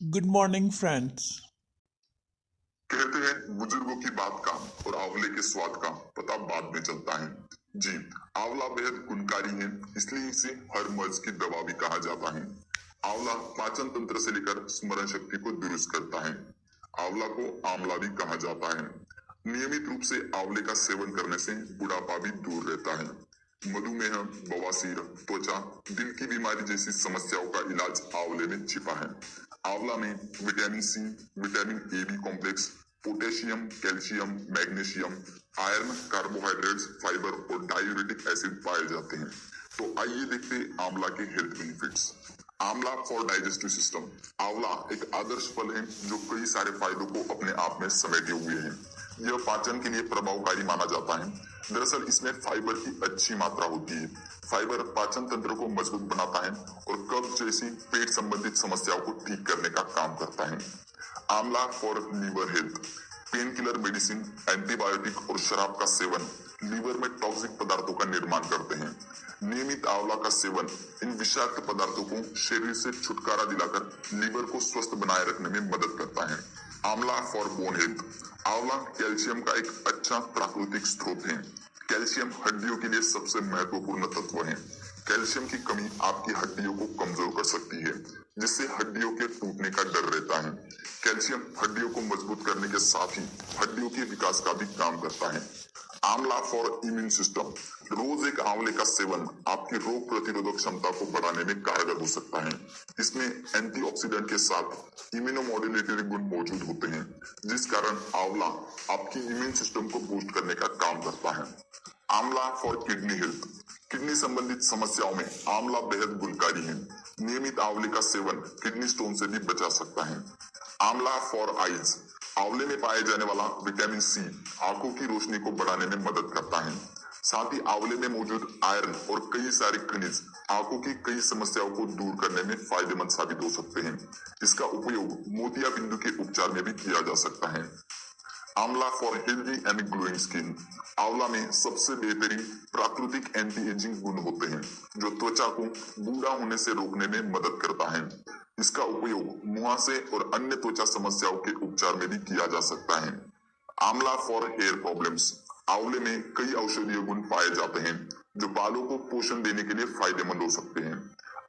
Good morning, friends. कहते हैं बुजुर्गों की बात का और आंवले के स्वाद का पता बाद में चलता है। जी, आंवला बेहद गुणकारी है, इसलिए इसे हर मर्ज की दवा भी कहा जाता है। आंवला पाचन तंत्र से लेकर स्मरण शक्ति को दुरुस्त करता है। आंवला को आंवला भी कहा जाता है। नियमित रूप से आंवले का सेवन करने से बुढ़ापा भी दूर रहता है। मधुमेह, बवासीर, त्वचा, दिल की बीमारी जैसी समस्याओं का इलाज आंवले में छिपा है। आंवला में vitamin C, vitamin A B complex, potassium, calcium, magnesium, iron, carbohydrates, fibre और डायूरेटिक एसिड पाए जाते हैं। तो आइए देखते हैं आंवला के हेल्थ बेनिफिट्स। आंवला फॉर डाइजेस्टिव सिस्टम। आंवला एक आदर्श फल है जो कई सारे फायदों को अपने आप में समेटे हुए है। यह पाचन के लिए प्रभावकारी माना जाता है। दरअसल इसमें फाइबर की अच्छी मात्रा होती है। फाइबर पाचन तंत्र को मजबूत बनाता है और कब्ज जैसी पेट संबंधित समस्याओं को ठीक करने का काम करता है। आंवला for liver health. Pain killer medicine, antibiotic और शराब का सेवन लीवर में टॉक्सिक पदार्थों का निर्माण करते हैं। नियमित आंवला का सेवन इन विषाक्त पदार्थों को शरीर से छुटकारा दिलाकर लीवर को स्वस्थ बनाए रखने में मदद करता है। आंवला फॉर बोन हेल्थ। आंवला कैल्शियम का एक अच्छा प्राकृतिक स्रोत है। कैल्शियम हड्डियों के लिए सबसे महत्वपूर्ण तत्व है। कैल्शियम की कमी आपकी हड्डियों को कमजोर कर सकती है, जिससे हड्डियों के टूटने का डर रहता है। कैल्शियम हड्डियों को मजबूत करने के साथ ही हड्डियों के विकास का भी काम करता है। आंवला फॉर इम्यून सिस्टम। रोज एक आंवले का सेवन आपकी रोग प्रतिरोधक क्षमता को बढ़ाने में कारगर हो सकता है। इसमें एंटीऑक्सीडेंट के साथ इम्यूनोमोड्यूलेटरी गुण मौजूद होते हैं, जिस कारण आंवला आपकी इम्यून सिस्टम को बूस्ट करने का काम करता है। आंवला फॉर किडनी हेल्थ। किडनी संबंधित समस्याओं में आंवला बेहद गुणकारी है। नियमित आंवले का सेवन किडनी स्टोन से भी बचा सकता है। आंवला फॉर आईज। आंवले में पाए जाने वाला विटामिन सी आंखों की रोशनी को बढ़ाने में मदद करता है। साथ ही आंवले में मौजूद आयरन और कई सारे खनिज आंखों की कई समस्याओं को दूर करने में फायदेमंद साबित हो सकते हैं। इसका उपयोग मोतिया बिंदु के उपचार में भी किया जा सकता है। आंवला for healthy and glowing skin. आंवला में सबसे बेहतरीन प्राकृतिक एंटी एजिंग गुण होते हैं, जो त्वचा को बूढ़ा होने से रोकने में मदद करता है। इसका उपयोग मुहासे और अन्य त्वचा समस्याओं के उपचार में भी किया जा सकता है। आंवला फॉर हेयर प्रॉब्लम्स। आंवले में कई औषधीय गुण पाए जाते हैं, जो बालों को पोषण देने के लिए फायदेमंद हो सकते हैं।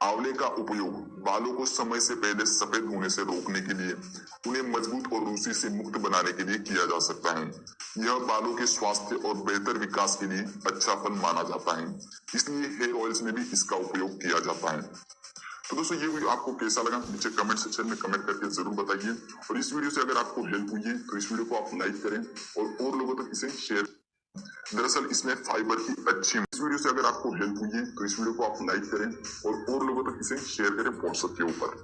आंवले का उपयोग बालों को समय से पहले सफेद होने से रोकने के लिए, उन्हें मजबूत और रूसी से मुक्त बनाने के लिए किया जा सकता है। यह बालों के स्वास्थ्य और बेहतर विकास के लिए अच्छा फल माना जाता है, इसलिए हेयर ऑयल्स में भी इसका उपयोग किया जाता है। तो दोस्तों, ये वीडियो आपको कैसा लगा नीचे कमेंट सेक्शन में कमेंट करके जरूर बताइए। और इस वीडियो से अगर आपको हेल्प हुई है तो इस वीडियो को आप लाइक करें और लोगों तक इसे शेयर। दरअसल इसमें फाइबर की अच्छी। इस वीडियो से अगर आपको हेल्प हुई है तो इस वीडियो को आप लाइक करें और लोगों तक इसे शेयर करें व्हाट्सएप के ऊपर।